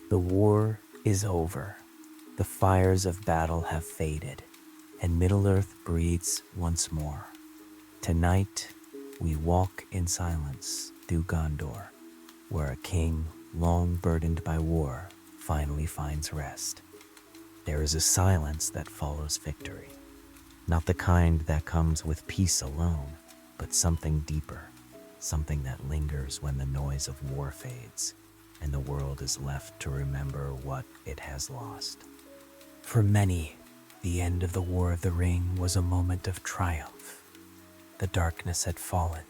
The war is over. The fires of battle have faded, and Middle-earth breathes once more. Tonight, we walk in silence through Gondor, where a king long burdened by war finally finds rest. There is a silence that follows victory, not the kind that comes with peace alone, but something deeper, something that lingers when the noise of war fades and the world is left to remember what it has lost. For many, the end of the War of the Ring was a moment of triumph. The darkness had fallen.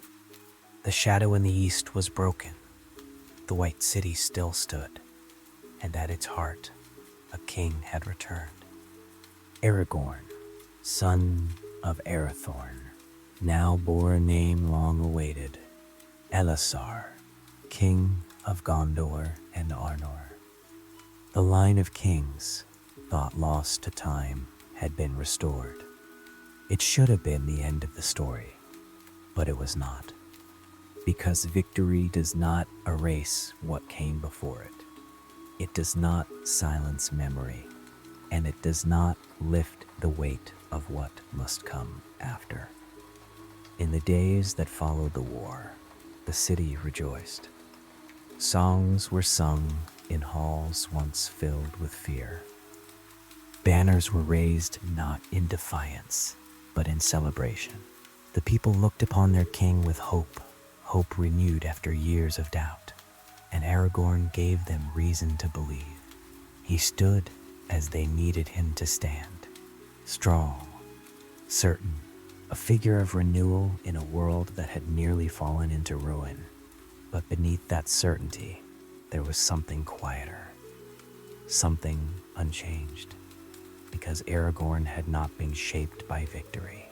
The shadow in the east was broken. The White City still stood, and at its heart, a king had returned. Aragorn, son of Arathorn, now bore a name long awaited, Elisar, King of Gondor and Arnor. The line of kings, thought lost to time, had been restored. It should have been the end of the story, but it was not, because victory does not erase what came before it. It does not silence memory, and it does not lift the weight of what must come after. In the days that followed the war, the city rejoiced. Songs were sung in halls once filled with fear. Banners were raised not in defiance, but in celebration. The people looked upon their king with hope renewed after years of doubt, and Aragorn gave them reason to believe. He stood as they needed him to stand, strong, certain, a figure of renewal in a world that had nearly fallen into ruin. But beneath that certainty, there was something quieter, something unchanged, because Aragorn had not been shaped by victory.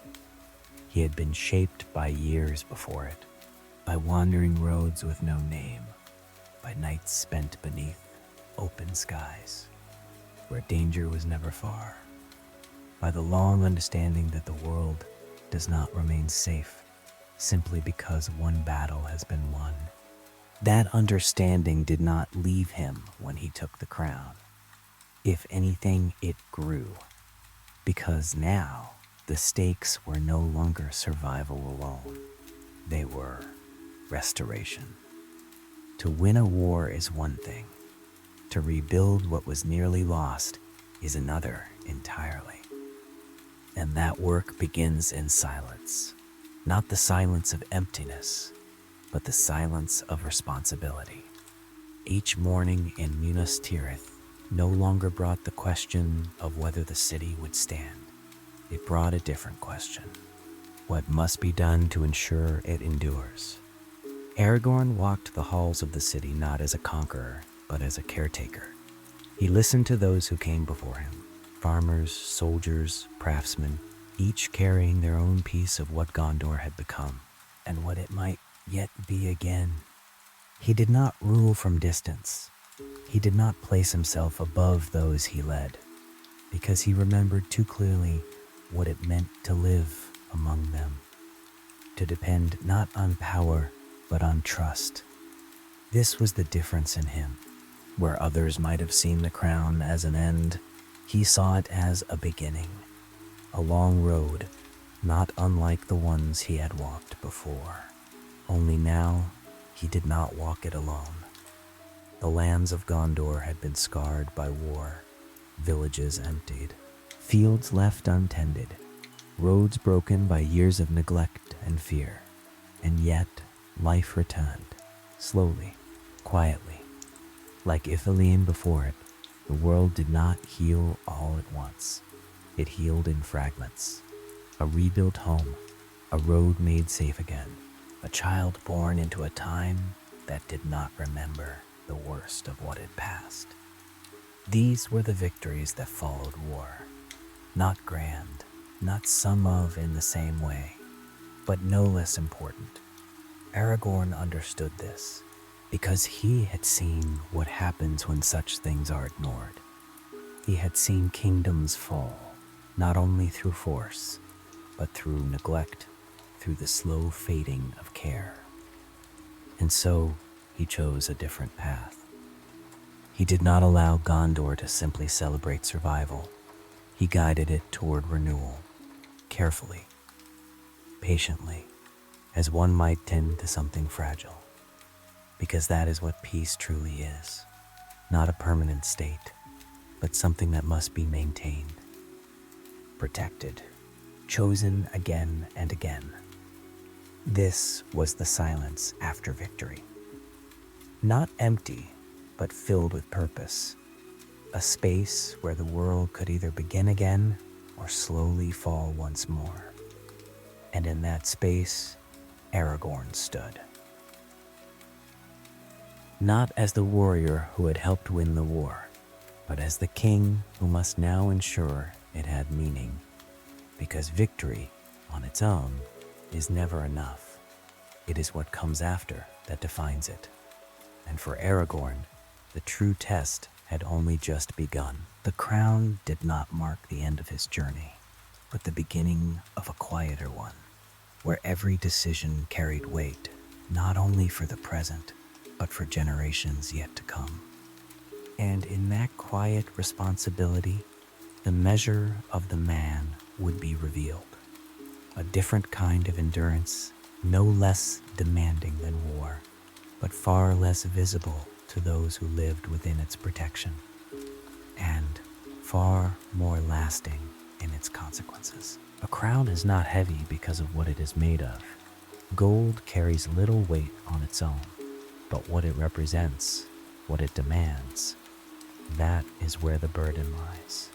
He had been shaped by years before it, by wandering roads with no name, by nights spent beneath open skies, where danger was never far, by the long understanding that the world does not remain safe simply because one battle has been won. That understanding did not leave him when he took the crown. If anything, it grew, because now the stakes were no longer survival alone. They were restoration. To win a war is one thing. To rebuild what was nearly lost is another entirely. And that work begins in silence, not the silence of emptiness, but the silence of responsibility. Each morning in Minas Tirith no longer brought the question of whether the city would stand. It brought a different question: what must be done to ensure it endures? Aragorn walked the halls of the city not as a conqueror, but as a caretaker. He listened to those who came before him, farmers, soldiers, craftsmen, each carrying their own piece of what Gondor had become, and what it might yet be again. He did not rule from distance. He did not place himself above those he led, because he remembered too clearly what it meant to live among them, to depend not on power, but on trust. This was the difference in him. Where others might have seen the crown as an end, he saw it as a beginning, a long road, not unlike the ones he had walked before. Only now, he did not walk it alone. The lands of Gondor had been scarred by war, villages emptied, fields left untended, roads broken by years of neglect and fear. And yet, life returned, slowly, quietly. Like Ithilien before it, the world did not heal all at once. It healed in fragments. A rebuilt home, a road made safe again, a child born into a time that did not remember the worst of what had passed. These were the victories that followed war. Not grand, not sum of in the same way, but no less important. Aragorn understood this, because he had seen what happens when such things are ignored. He had seen kingdoms fall, not only through force, but through neglect, through the slow fading of care. And so, he chose a different path. He did not allow Gondor to simply celebrate survival. He guided it toward renewal, carefully, patiently, as one might tend to something fragile. Because that is what peace truly is. Not a permanent state, but something that must be maintained, protected, chosen again and again. This was the silence after victory. Not empty, but filled with purpose. A space where the world could either begin again or slowly fall once more. And in that space, Aragorn stood. Not as the warrior who had helped win the war, but as the king who must now ensure it had meaning. Because victory, on its own, is never enough. It is what comes after that defines it. And for Aragorn, the true test had only just begun. The crown did not mark the end of his journey, but the beginning of a quieter one, where every decision carried weight, not only for the present, but for generations yet to come. And in that quiet responsibility, the measure of the man would be revealed. A different kind of endurance, no less demanding than war, but far less visible to those who lived within its protection, and far more lasting in its consequences. A crown is not heavy because of what it is made of. Gold carries little weight on its own, but what it represents, what it demands, that is where the burden lies.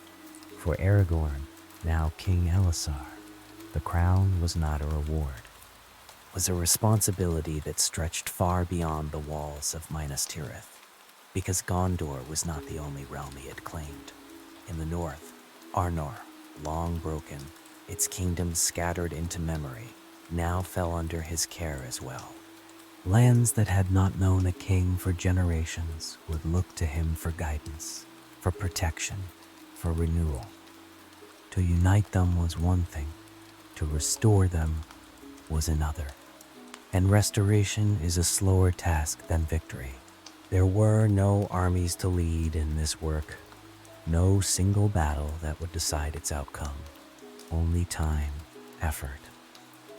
For Aragorn, now King Elessar, the crown was not a reward. It was a responsibility that stretched far beyond the walls of Minas Tirith, because Gondor was not the only realm he had claimed. In the north, Arnor, long broken, its kingdoms scattered into memory, now fell under his care as well. Lands that had not known a king for generations would look to him for guidance, for protection, for renewal. To unite them was one thing, to restore them was another. And restoration is a slower task than victory. There were no armies to lead in this work, no single battle that would decide its outcome, only time, effort,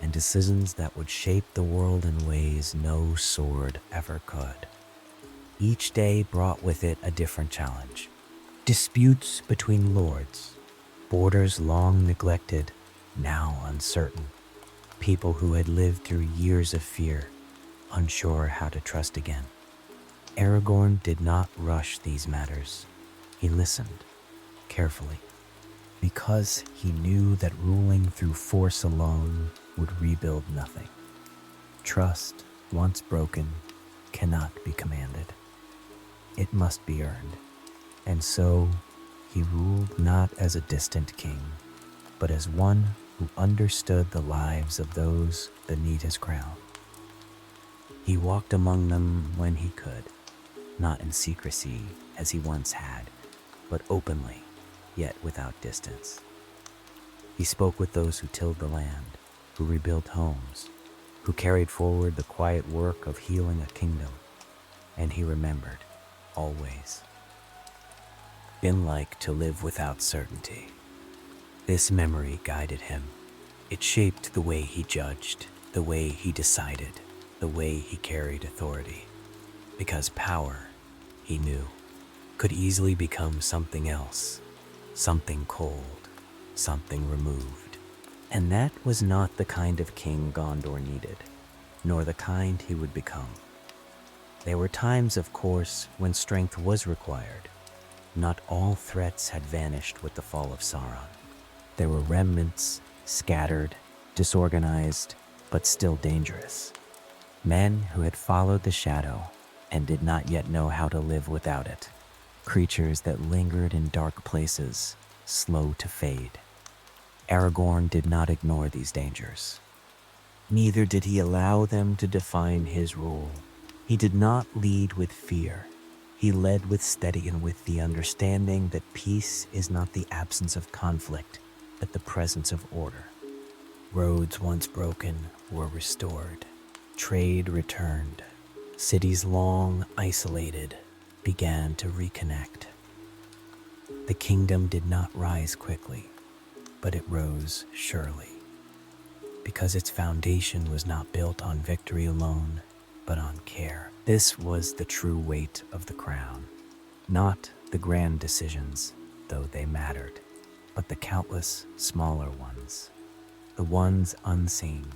and decisions that would shape the world in ways no sword ever could. Each day brought with it a different challenge. Disputes between lords, borders long neglected, now uncertain, people who had lived through years of fear, unsure how to trust again. Aragorn did not rush these matters. He listened, carefully, because he knew that ruling through force alone would rebuild nothing. Trust, once broken, cannot be commanded. It must be earned. And so, he ruled not as a distant king, but as one who understood the lives of those beneath his crown. He walked among them when he could, not in secrecy as he once had, but openly, yet without distance. He spoke with those who tilled the land, who rebuilt homes, who carried forward the quiet work of healing a kingdom, and he remembered, always, been like to live without certainty. This memory guided him. It shaped the way he judged, the way he decided, the way he carried authority. Because power, he knew, could easily become something else, something cold, something removed. And that was not the kind of king Gondor needed, nor the kind he would become. There were times, of course, when strength was required. Not all threats had vanished with the fall of Sauron. There were remnants, scattered, disorganized, but still dangerous. Men who had followed the shadow and did not yet know how to live without it. Creatures that lingered in dark places, slow to fade. Aragorn did not ignore these dangers. Neither did he allow them to define his rule. He did not lead with fear. He led with steady and with the understanding that peace is not the absence of conflict, but the presence of order. Roads once broken were restored. Trade returned. Cities long isolated began to reconnect. The kingdom did not rise quickly, but it rose surely, because its foundation was not built on victory alone, but on care. This was the true weight of the crown, not the grand decisions, though they mattered, but the countless smaller ones, the ones unseen,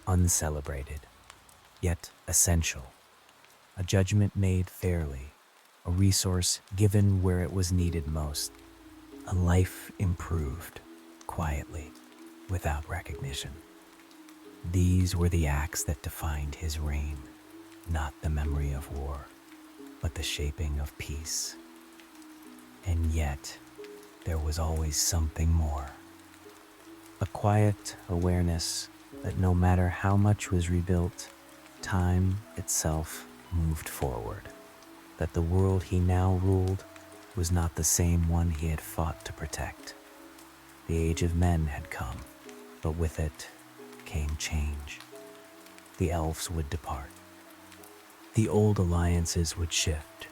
uncelebrated, yet essential. A judgment made fairly, a resource given where it was needed most, a life improved quietly, without recognition. These were the acts that defined his reign, not the memory of war, but the shaping of peace. And yet, there was always something more. A quiet awareness that no matter how much was rebuilt, time itself moved forward, that the world he now ruled was not the same one he had fought to protect. The age of men had come, but with it came change. The elves would depart. The old alliances would shift.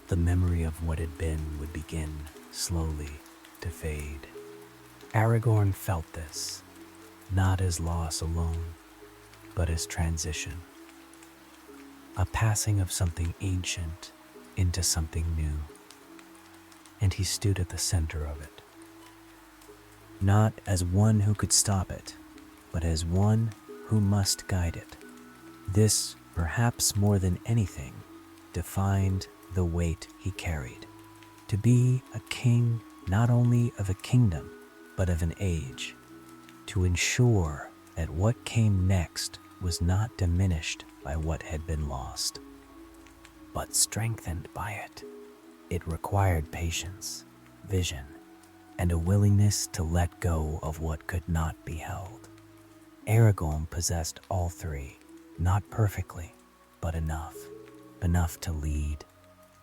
The memory of what had been would begin slowly to fade. Aragorn felt this, not as loss alone, but as transition. A passing of something ancient into something new. And he stood at the center of it. Not as one who could stop it, but as one who must guide it. This, perhaps more than anything, defined the weight he carried. To be a king not only of a kingdom, but of an age. To ensure that what came next was not diminished by what had been lost, but strengthened by it. It required patience, vision, and a willingness to let go of what could not be held. Aragorn possessed all three, not perfectly, but enough. Enough to lead,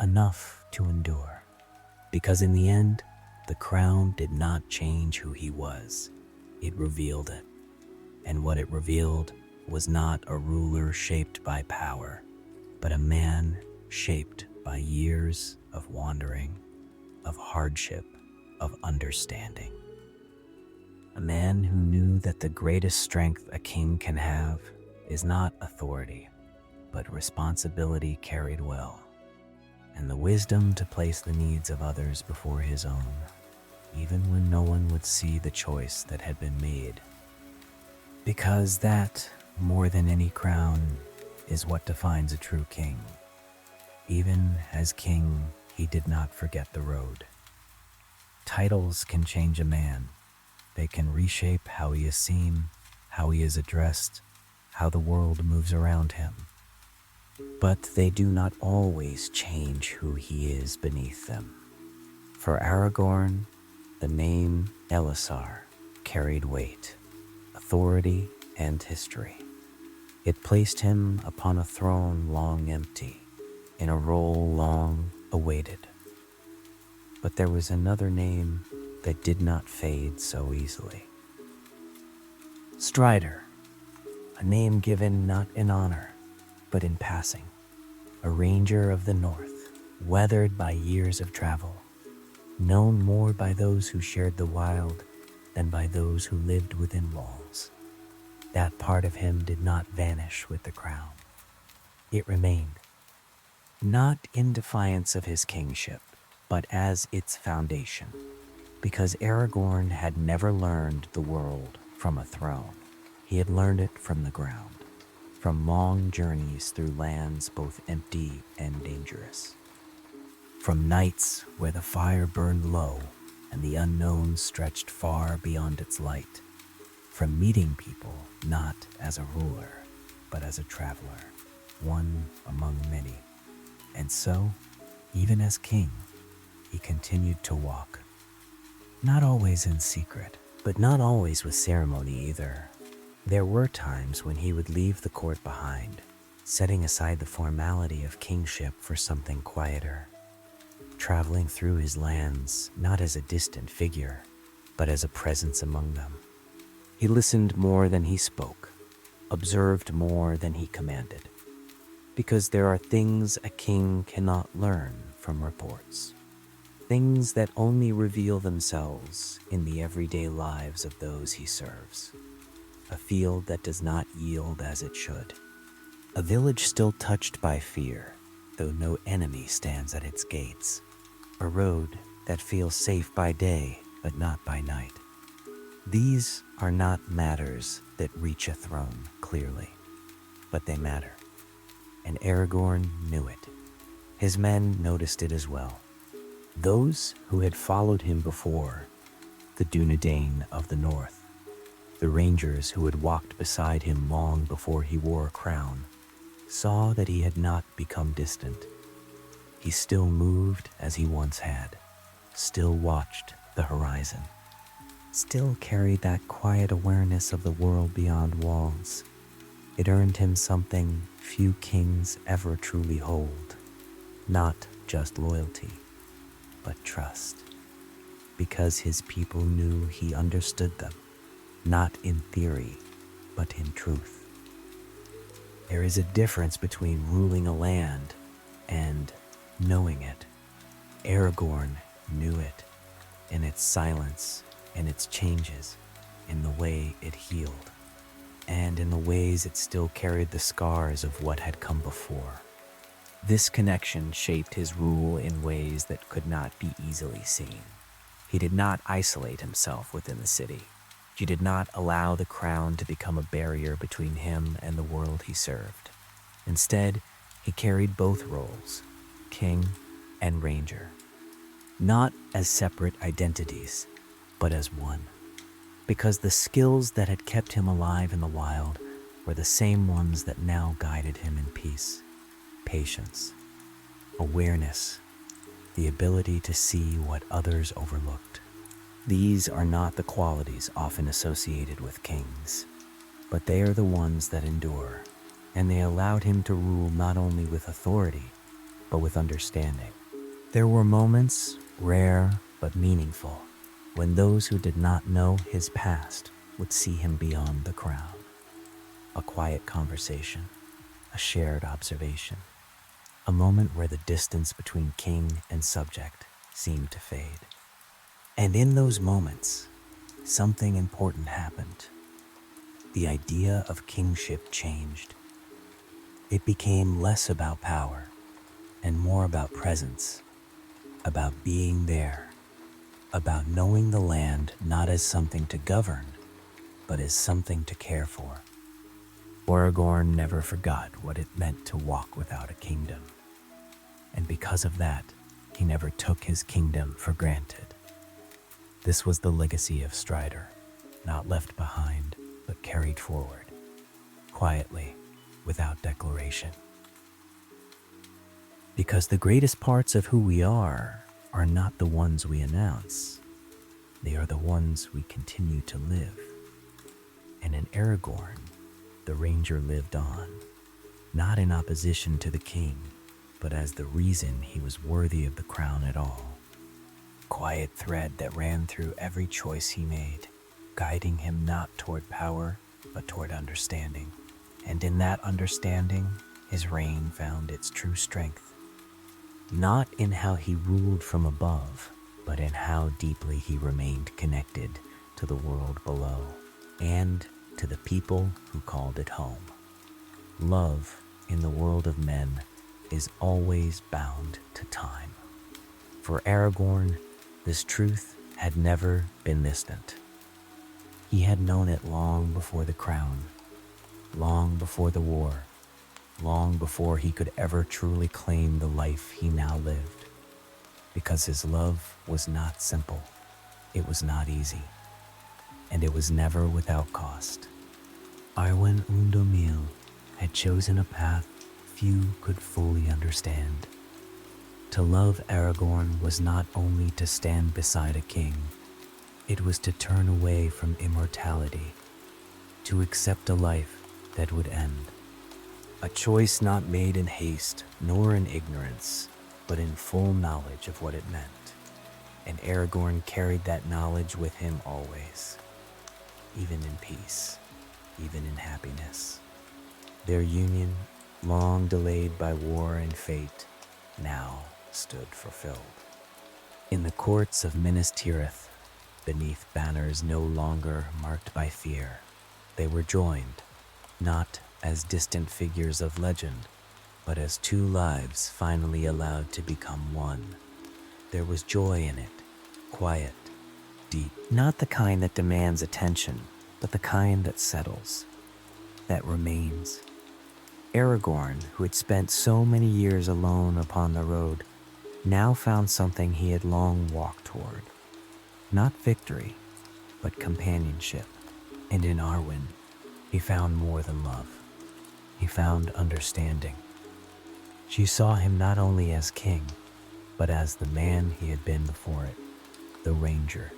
enough to endure. Because in the end, the crown did not change who he was. It revealed it. And what it revealed was not a ruler shaped by power, but a man shaped by years of wandering, of hardship, of understanding. A man who knew that the greatest strength a king can have is not authority, but responsibility carried well, and the wisdom to place the needs of others before his own, even when no one would see the choice that had been made. Because that, more than any crown, is what defines a true king. Even as king, he did not forget the road. Titles can change a man. They can reshape how he is seen, how he is addressed, how the world moves around him. But they do not always change who he is beneath them. For Aragorn, the name Elisar carried weight, authority, and history. It placed him upon a throne long empty, in a role long awaited. But there was another name that did not fade so easily. Strider, a name given not in honor, but in passing. A ranger of the north, weathered by years of travel, known more by those who shared the wild than by those who lived within walls. That part of him did not vanish with the crown. It remained, not in defiance of his kingship, but as its foundation, because Aragorn had never learned the world from a throne. He had learned it from the ground, from long journeys through lands both empty and dangerous, from nights where the fire burned low and the unknown stretched far beyond its light, from meeting people not as a ruler, but as a traveler, one among many. And so, even as king, he continued to walk, not always in secret, but not always with ceremony either. There were times when he would leave the court behind, setting aside the formality of kingship for something quieter, traveling through his lands not as a distant figure, but as a presence among them. He listened more than he spoke, observed more than he commanded. Because there are things a king cannot learn from reports. Things that only reveal themselves in the everyday lives of those he serves. A field that does not yield as it should. A village still touched by fear, though no enemy stands at its gates. A road that feels safe by day, but not by night. These are not matters that reach a throne clearly, but they matter. And Aragorn knew it. His men noticed it as well. Those who had followed him before, the Dunedain of the north, the rangers who had walked beside him long before he wore a crown, saw that he had not become distant. He still moved as he once had, still watched the horizon, still carried that quiet awareness of the world beyond walls. It earned him something few kings ever truly hold, not just loyalty, but trust, because his people knew he understood them, not in theory, but in truth. There is a difference between ruling a land and knowing it. Aragorn knew it, in its silence, in its changes, in the way it healed, and in the ways it still carried the scars of what had come before. This connection shaped his rule in ways that could not be easily seen. He did not isolate himself within the city. He did not allow the crown to become a barrier between him and the world he served. Instead, he carried both roles, king and ranger, not as separate identities, but as one. Because the skills that had kept him alive in the wild were the same ones that now guided him in peace. Patience, awareness, the ability to see what others overlooked. These are not the qualities often associated with kings, but they are the ones that endure, and they allowed him to rule not only with authority, but with understanding. There were moments, rare but meaningful, when those who did not know his past would see him beyond the crown. A quiet conversation, a shared observation, a moment where the distance between king and subject seemed to fade. And in those moments, something important happened. The idea of kingship changed. It became less about power and more about presence, about being there, about knowing the land not as something to govern, but as something to care for. Aragorn never forgot what it meant to walk without a kingdom. And because of that, he never took his kingdom for granted. This was the legacy of Strider, not left behind, but carried forward, quietly, without declaration. Because the greatest parts of who we are not the ones we announce. They are the ones we continue to live. And in Aragorn, the ranger lived on, not in opposition to the king, but as the reason he was worthy of the crown at all. Quiet thread that ran through every choice he made, guiding him not toward power, but toward understanding. And in that understanding, his reign found its true strength. Not in how he ruled from above, but in how deeply he remained connected to the world below, and to the people who called it home. Love, in the world of men, is always bound to time. For Aragorn, this truth had never been distant. He had known it long before the crown, long before the war, long before he could ever truly claim the life he now lived. Because his love was not simple, it was not easy, and it was never without cost. Arwen Undomil had chosen a path few could fully understand. To love Aragorn was not only to stand beside a king, it was to turn away from immortality, to accept a life that would end. A choice not made in haste nor in ignorance, but in full knowledge of what it meant. And Aragorn carried that knowledge with him always, even in peace, even in happiness. Their union, long delayed by war and fate, now stood fulfilled. In the courts of Minas Tirith, beneath banners no longer marked by fear, they were joined, not as distant figures of legend, but as two lives finally allowed to become one. There was joy in it, quiet, deep, not the kind that demands attention, but the kind that settles, that remains. Aragorn, who had spent so many years alone upon the road, now found something he had long walked toward. Not victory, but companionship. And in Arwen, he found more than love. He found understanding. She saw him not only as king, but as the man he had been before it, the ranger,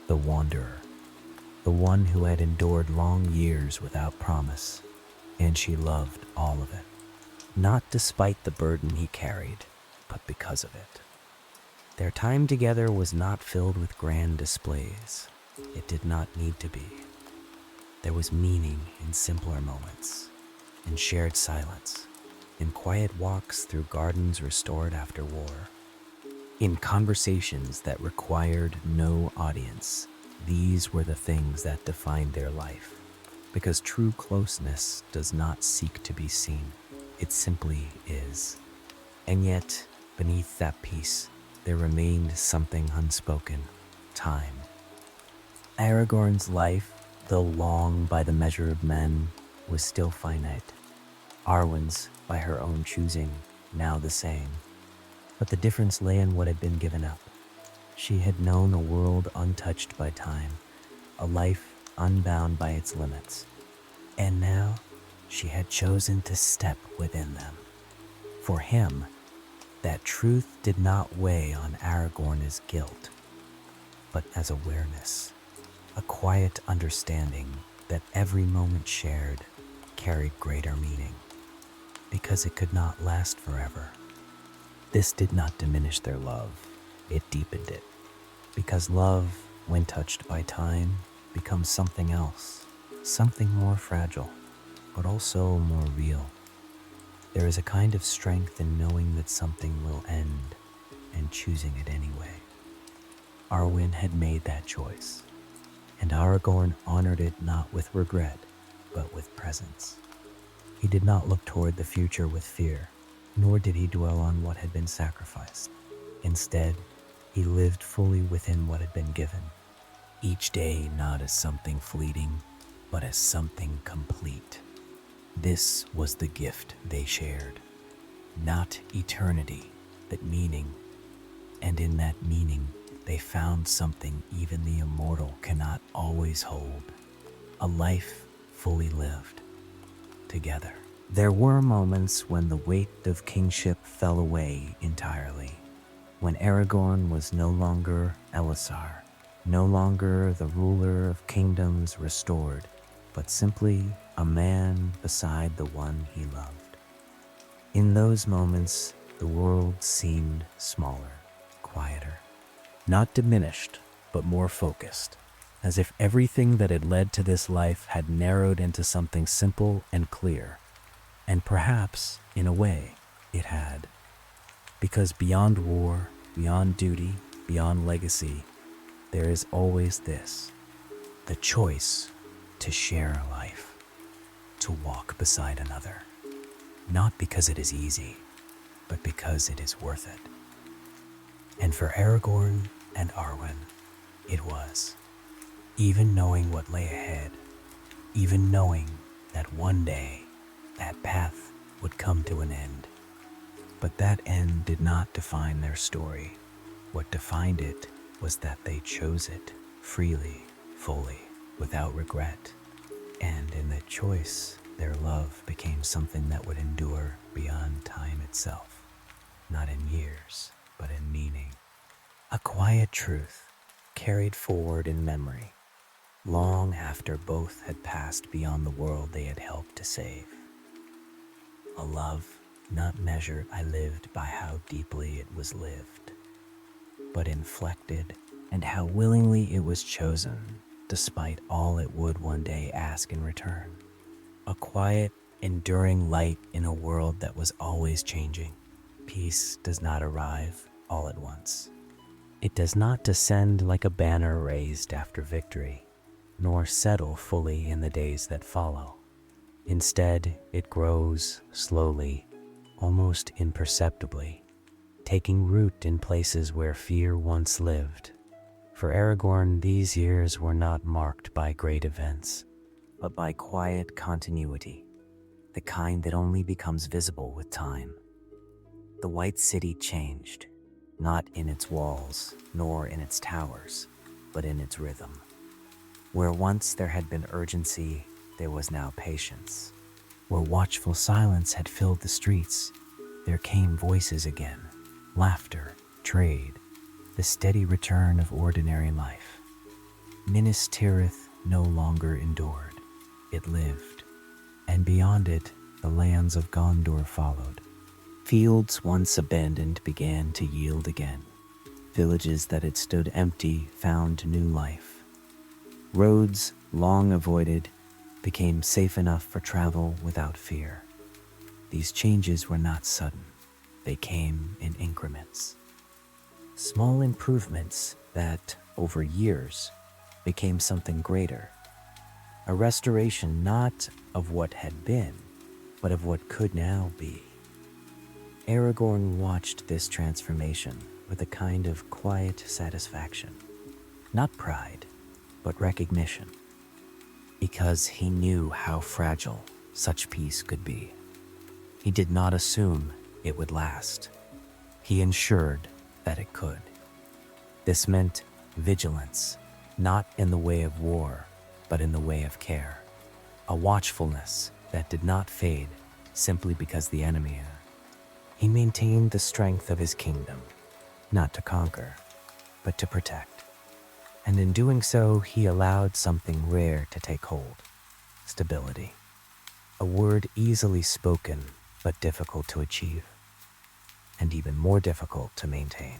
the wanderer, the one who had endured long years without promise, and she loved all of it, not despite the burden he carried, but because of it. Their time together was not filled with grand displays. It did not need to be. There was meaning in simpler moments, in shared silence, in quiet walks through gardens restored after war, in conversations that required no audience. These were the things that defined their life, because true closeness does not seek to be seen. It simply is. And yet, beneath that peace, there remained something unspoken: time. Aragorn's life, though long by the measure of men, was still finite. Arwen's, by her own choosing, now the same. But the difference lay in what had been given up. She had known a world untouched by time, a life unbound by its limits. And now, she had chosen to step within them. For him, that truth did not weigh on Aragorn as guilt, but as awareness, a quiet understanding that every moment shared carried greater meaning, because it could not last forever. This did not diminish their love, it deepened it, because love, when touched by time, becomes something else, something more fragile, but also more real. There is a kind of strength in knowing that something will end and choosing it anyway. Arwen had made that choice, and Aragorn honored it not with regret, but with presence. He did not look toward the future with fear, nor did he dwell on what had been sacrificed. Instead, he lived fully within what had been given, each day not as something fleeting, but as something complete. This was the gift they shared, not eternity, but meaning. And in that meaning, they found something even the immortal cannot always hold: a life fully lived together. There were moments when the weight of kingship fell away entirely, when Aragorn was no longer Elisar, no longer the ruler of kingdoms restored, but simply a man beside the one he loved. In those moments, the world seemed smaller, quieter, not diminished, but more focused, as if everything that had led to this life had narrowed into something simple and clear. And perhaps, in a way, it had. Because beyond war, beyond duty, beyond legacy, there is always this: the choice to share a life, to walk beside another, not because it is easy, but because it is worth it. And for Aragorn and Arwen, it was. Even knowing what lay ahead, even knowing that one day that path would come to an end. But that end did not define their story. What defined it was that they chose it freely, fully, without regret. And in that choice, their love became something that would endure beyond time itself, not in years, but in meaning. A quiet truth carried forward in memory, long after both had passed beyond the world they had helped to save. A love not measured I lived by how deeply it was lived, but inflected and how willingly it was chosen, despite all it would one day ask in return. A quiet enduring light in a world that was always changing. Peace does not arrive all at once. It does not descend like a banner raised after victory, nor settle fully in the days that follow. Instead, it grows slowly, almost imperceptibly, taking root in places where fear once lived. For Aragorn, these years were not marked by great events, but by quiet continuity, the kind that only becomes visible with time. The White City changed, not in its walls, nor in its towers, but in its rhythm. Where once there had been urgency, there was now patience. Where watchful silence had filled the streets, there came voices again, laughter, trade, the steady return of ordinary life. Minas Tirith no longer endured, it lived, and beyond it, the lands of Gondor followed. Fields once abandoned began to yield again. Villages that had stood empty found new life. Roads, long avoided, became safe enough for travel without fear. These changes were not sudden. They came in increments. Small improvements that, over years, became something greater. A restoration not of what had been, but of what could now be. Aragorn watched this transformation with a kind of quiet satisfaction. Not pride, but recognition. Because he knew how fragile such peace could be. He did not assume it would last. He ensured that it could. This meant vigilance, not in the way of war, but in the way of care. A watchfulness that did not fade simply because the enemy. He maintained the strength of his kingdom, not to conquer, but to protect. And in doing so, he allowed something rare to take hold: stability. A word easily spoken, but difficult to achieve, and even more difficult to maintain.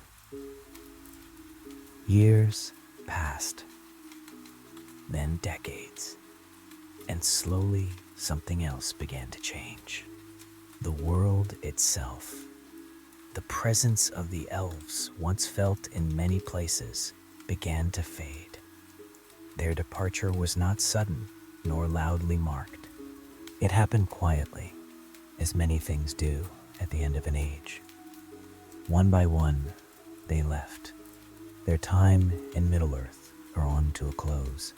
Years passed, then decades, and slowly something else began to change. The world itself. The presence of the elves, once felt in many places, began to fade. Their departure was not sudden, nor loudly marked. It happened quietly, as many things do at the end of an age. One by one, they left. Their time in Middle-earth drawn to a close,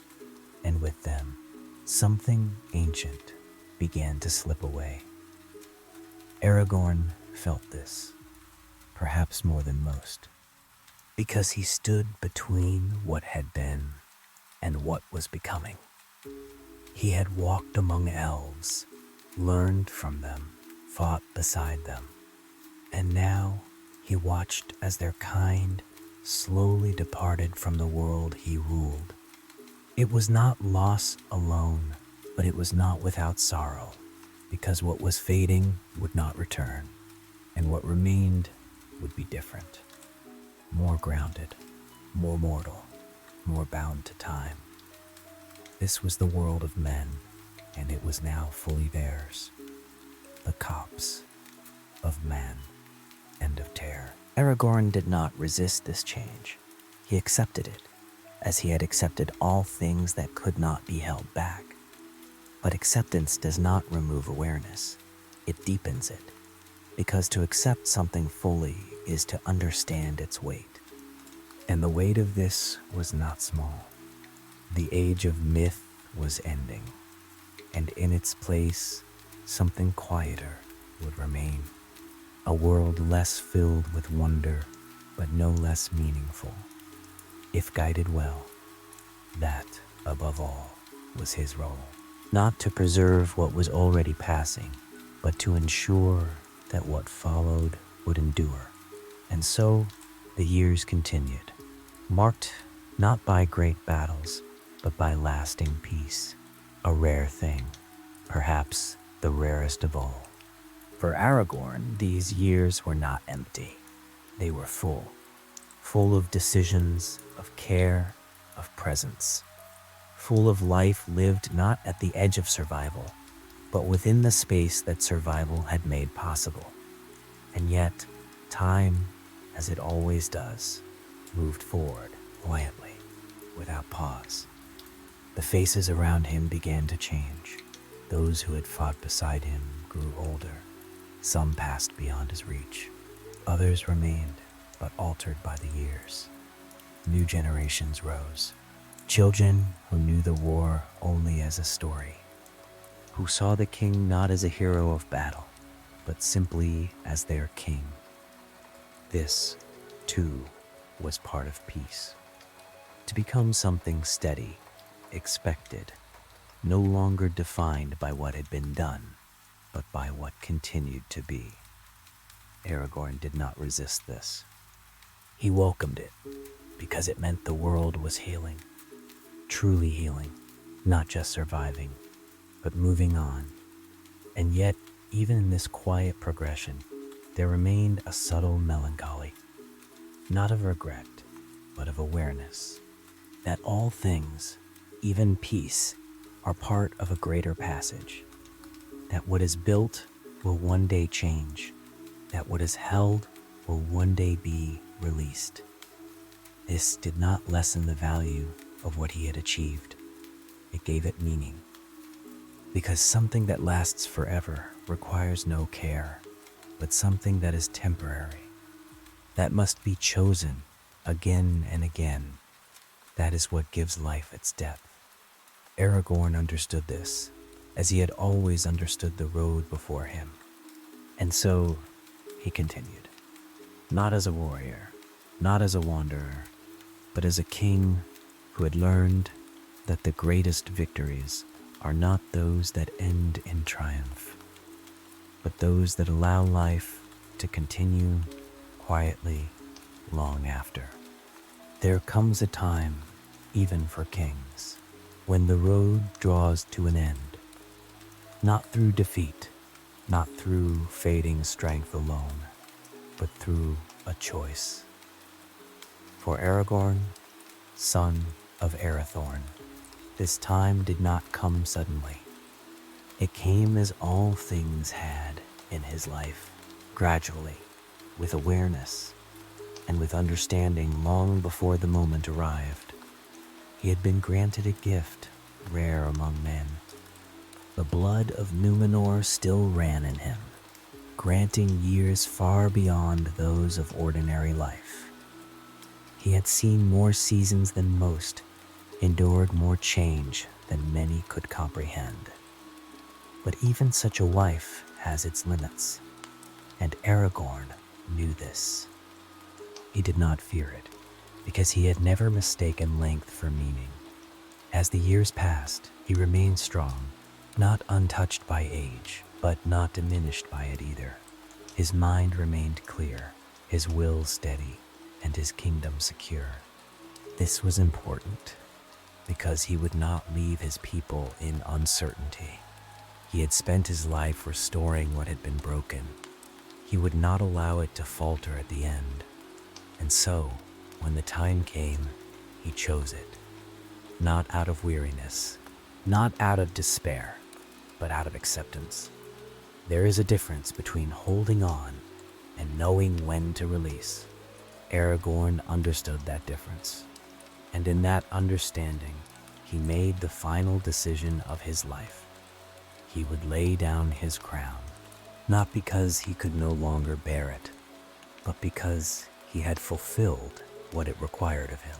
and with them, something ancient began to slip away. Aragorn felt this, perhaps more than most, because he stood between what had been and what was becoming. He had walked among elves, learned from them, fought beside them, and now he watched as their kind slowly departed from the world he ruled. It was not loss alone, but it was not without sorrow, because what was fading would not return, and what remained would be different, more grounded, more mortal, more bound to time. This was the world of men, and it was now fully theirs, the copse of man and of terror. Aragorn did not resist this change. He accepted it, as he had accepted all things that could not be held back. But acceptance does not remove awareness. It deepens it, because to accept something fully is to understand its weight. And the weight of this was not small. The age of myth was ending, and in its place, something quieter would remain. A world less filled with wonder, but no less meaningful. If guided well, that, above all, was his role. Not to preserve what was already passing, but to ensure that what followed would endure. And so the years continued, marked not by great battles, but by lasting peace, a rare thing, perhaps the rarest of all. For Aragorn, these years were not empty. They were full of decisions, of care, of presence, full of life lived not at the edge of survival, but within the space that survival had made possible. And yet, time, as it always does, moved forward quietly, without pause. The faces around him began to change. Those who had fought beside him grew older. Some passed beyond his reach. Others remained, but altered by the years. New generations rose. Children who knew the war only as a story, who saw the king not as a hero of battle, but simply as their king. This, too, was part of peace. To become something steady, expected, no longer defined by what had been done, but by what continued to be. Aragorn did not resist this. He welcomed it, because it meant the world was healing, truly healing, not just surviving, but moving on. And yet, even in this quiet progression, there remained a subtle melancholy, not of regret, but of awareness, that all things, even peace, are part of a greater passage, that what is built will one day change, that what is held will one day be released. This did not lessen the value of what he had achieved. It gave it meaning. Because something that lasts forever requires no care, but something that is temporary, that must be chosen again and again, that is what gives life its depth. Aragorn understood this, as he had always understood the road before him. And so he continued, not as a warrior, not as a wanderer, but as a king who had learned that the greatest victories are not those that end in triumph, but those that allow life to continue quietly long after. There comes a time, even for kings, when the road draws to an end, not through defeat, not through fading strength alone, but through a choice. For Aragorn, son of Arathorn, this time did not come suddenly. It came as all things had in his life, gradually, with awareness, and with understanding long before the moment arrived. He had been granted a gift rare among men. The blood of Númenor still ran in him, granting years far beyond those of ordinary life. He had seen more seasons than most, endured more change than many could comprehend. But even such a life has its limits, and Aragorn knew this. He did not fear it, because he had never mistaken length for meaning. As the years passed, he remained strong, not untouched by age, but not diminished by it either. His mind remained clear, his will steady, and his kingdom secure. This was important, because he would not leave his people in uncertainty. He had spent his life restoring what had been broken. He would not allow it to falter at the end. And so, when the time came, he chose it. Not out of weariness, not out of despair, but out of acceptance. There is a difference between holding on and knowing when to release. Aragorn understood that difference. And in that understanding, he made the final decision of his life. He would lay down his crown, not because he could no longer bear it, but because he had fulfilled what it required of him.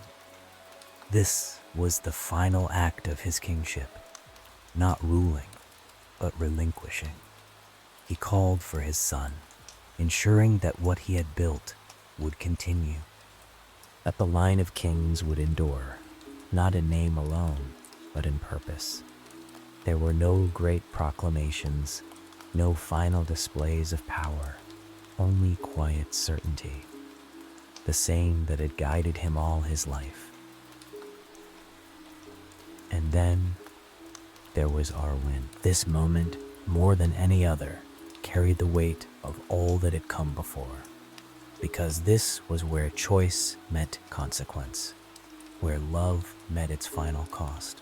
This was the final act of his kingship, not ruling, but relinquishing. He called for his son, ensuring that what he had built would continue, that the line of kings would endure, not in name alone, but in purpose. There were no great proclamations, no final displays of power, only quiet certainty, the same that had guided him all his life. And then there was Arwen. This moment, more than any other, carried the weight of all that had come before, because this was where choice met consequence, where love met its final cost.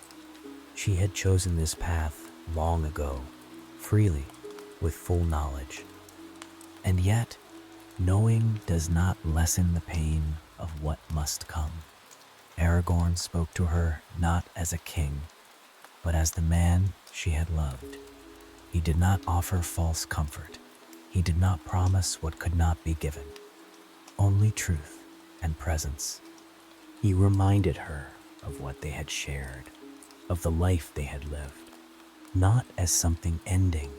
She had chosen this path long ago, freely, with full knowledge. And yet, knowing does not lessen the pain of what must come. Aragorn spoke to her not as a king, but as the man she had loved. He did not offer false comfort. He did not promise what could not be given, only truth and presence. He reminded her of what they had shared, of the life they had lived, not as something ending,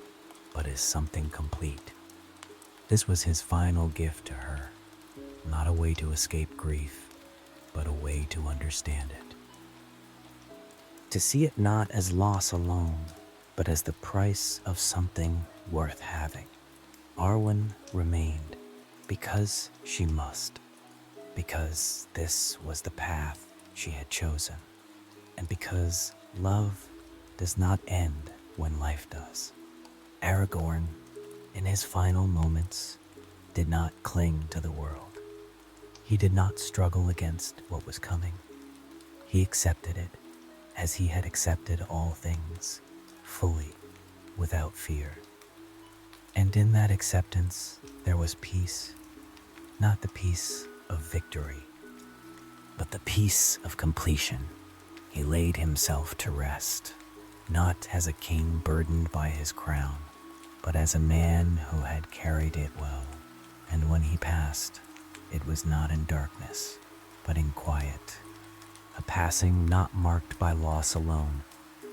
but as something complete. This was his final gift to her, not a way to escape grief, but a way to understand it. To see it not as loss alone, but as the price of something worth having. Arwen remained because she must, because this was the path she had chosen, and because love does not end when life does. Aragorn, in his final moments, did not cling to the world. He did not struggle against what was coming. He accepted it as he had accepted all things, fully, without fear. And in that acceptance, there was peace, not the peace of victory, but the peace of completion. He laid himself to rest, not as a king burdened by his crown, but as a man who had carried it well. And when he passed, it was not in darkness, but in quiet, a passing not marked by loss alone,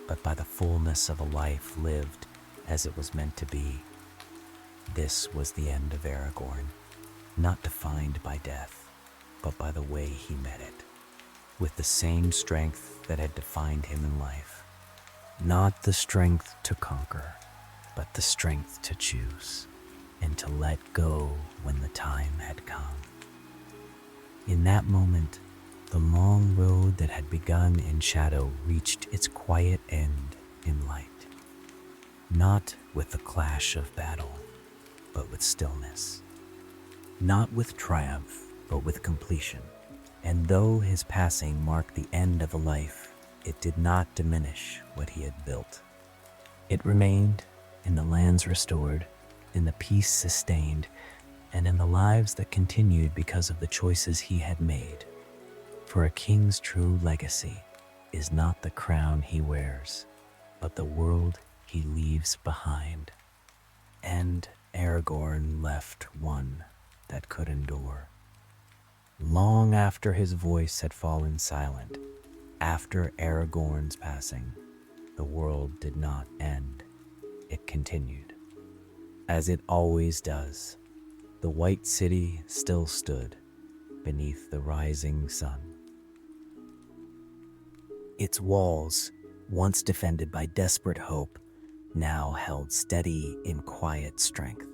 but by the fullness of a life lived as it was meant to be. This was the end of Aragorn, not defined by death, but by the way he met it, with the same strength that had defined him in life. Not the strength to conquer, but the strength to choose, and to let go when the time had come. In that moment, the long road that had begun in shadow reached its quiet end in light, not with the clash of battle, but with stillness, not with triumph, but with completion. And though his passing marked the end of a life, it did not diminish what he had built. It remained in the lands restored, in the peace sustained, and in the lives that continued because of the choices he had made. For a king's true legacy is not the crown he wears, but the world he leaves behind. And Aragorn left one that could endure. Long after his voice had fallen silent, after Aragorn's passing, the world did not end. It continued. As it always does, the White City still stood beneath the rising sun. Its walls, once defended by desperate hope, now held steady in quiet strength.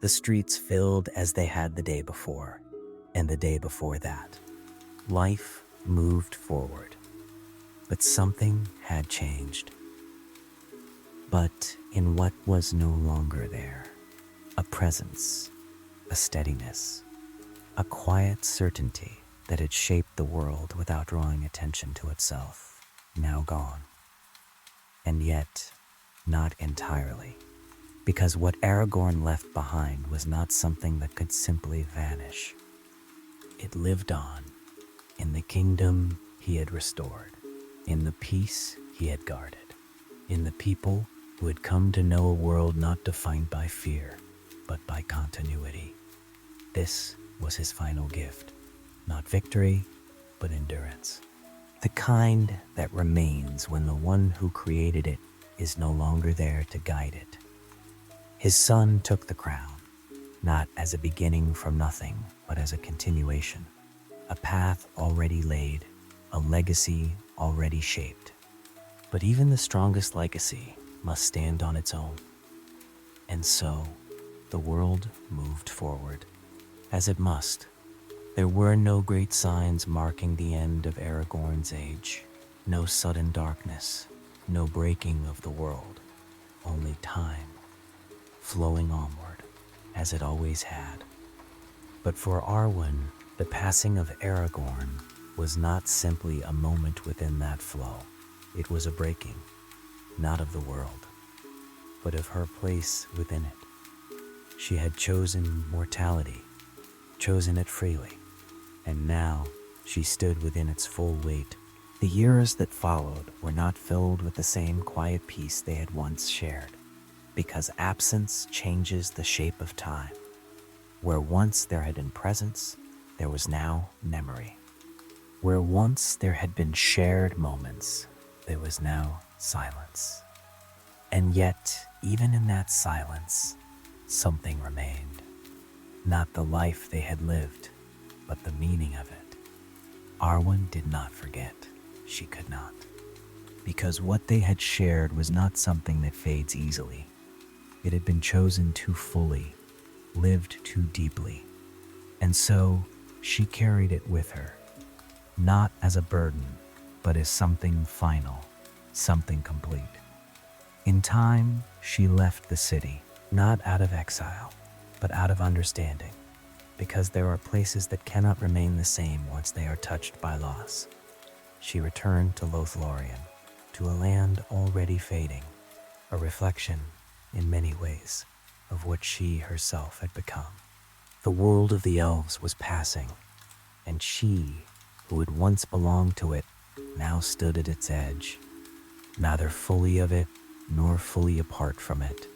The streets filled as they had the day before, and the day before that. Life moved forward, but something had changed. But in what was no longer there, a presence, a steadiness, a quiet certainty that had shaped the world without drawing attention to itself, now gone. And yet, not entirely, because what Aragorn left behind was not something that could simply vanish. It lived on, in the kingdom he had restored, in the peace he had guarded, in the people who had come to know a world not defined by fear, but by continuity. This was his final gift, not victory, but endurance. The kind that remains when the one who created it is no longer there to guide it. His son took the crown, not as a beginning from nothing, but as a continuation, a path already laid, a legacy already shaped. But even the strongest legacy must stand on its own. And so, the world moved forward, as it must. There were no great signs marking the end of Aragorn's age, no sudden darkness, no breaking of the world, only time, flowing onward, as it always had. But for Arwen, the passing of Aragorn was not simply a moment within that flow. It was a breaking, not of the world, but of her place within it. She had chosen mortality, chosen it freely, and now she stood within its full weight. The years that followed were not filled with the same quiet peace they had once shared, because absence changes the shape of time. Where once there had been presence, there was now memory. Where once there had been shared moments, there was now silence. And yet, even in that silence, something remained. Not the life they had lived, but the meaning of it. Arwen did not forget. She could not. Because what they had shared was not something that fades easily. It had been chosen too fully, lived too deeply. And so, she carried it with her. Not as a burden, but as something final, something complete. In time, she left the city, not out of exile, but out of understanding, because there are places that cannot remain the same once they are touched by loss. She returned to Lothlorien, to a land already fading, a reflection, in many ways, of what she herself had become. The world of the elves was passing, and she, who had once belonged to it, now stood at its edge, neither fully of it nor fully apart from it.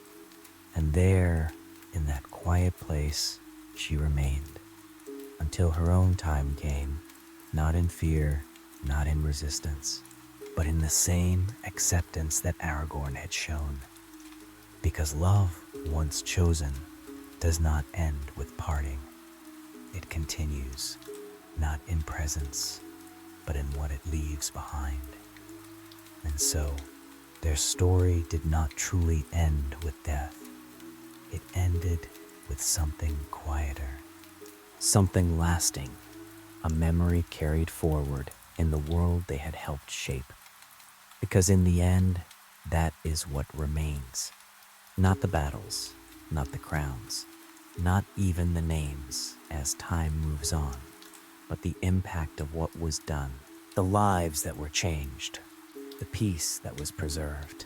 And there, in that quiet place, she remained, until her own time came, not in fear, not in resistance, but in the same acceptance that Aragorn had shown. Because love, once chosen, does not end with parting. It continues, not in presence, but in what it leaves behind. And so, their story did not truly end with death. It ended with something quieter, something lasting, a memory carried forward in the world they had helped shape. Because in the end, that is what remains. Not the battles, not the crowns, not even the names as time moves on, but the impact of what was done, the lives that were changed, the peace that was preserved.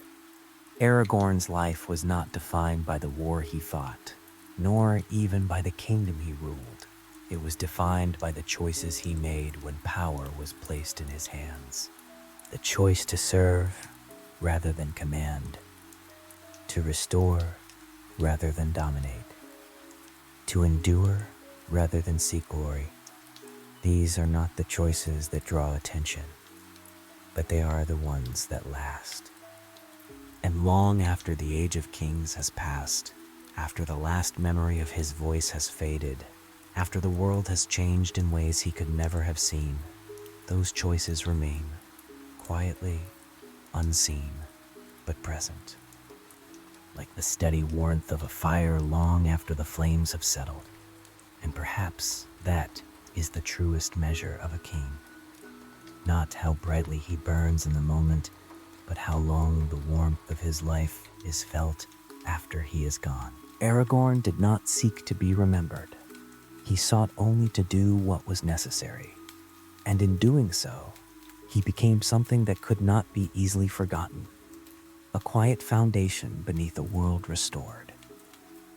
Aragorn's life was not defined by the war he fought, nor even by the kingdom he ruled. It was defined by the choices he made when power was placed in his hands. The choice to serve rather than command, to restore rather than dominate, to endure rather than seek glory. These are not the choices that draw attention, but they are the ones that last. And long after the age of kings has passed, after the last memory of his voice has faded, after the world has changed in ways he could never have seen, those choices remain, quietly, unseen, but present, like the steady warmth of a fire long after the flames have settled. And perhaps that is the truest measure of a king. Not how brightly he burns in the moment, but how long the warmth of his life is felt after he is gone. Aragorn did not seek to be remembered. He sought only to do what was necessary. And in doing so, he became something that could not be easily forgotten. A quiet foundation beneath a world restored.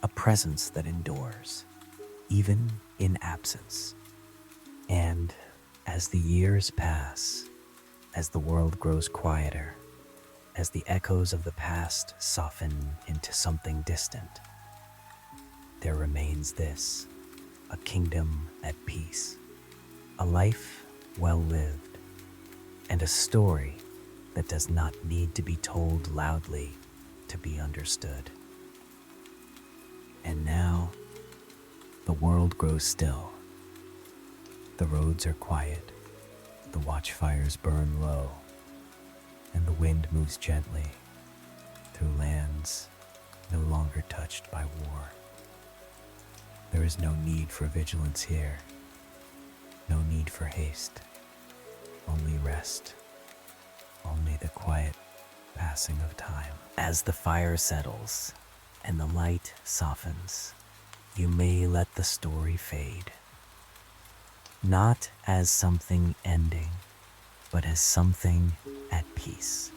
A presence that endures, even in absence. And as the years pass, as the world grows quieter, as the echoes of the past soften into something distant, there remains this, a kingdom at peace, a life well lived, and a story that does not need to be told loudly to be understood. And now, the world grows still. The roads are quiet, the watchfires burn low, and the wind moves gently through lands no longer touched by war. There is no need for vigilance here, no need for haste, only rest, only the quiet passing of time. As the fire settles and the light softens, you may let the story fade, not as something ending, but as something at peace.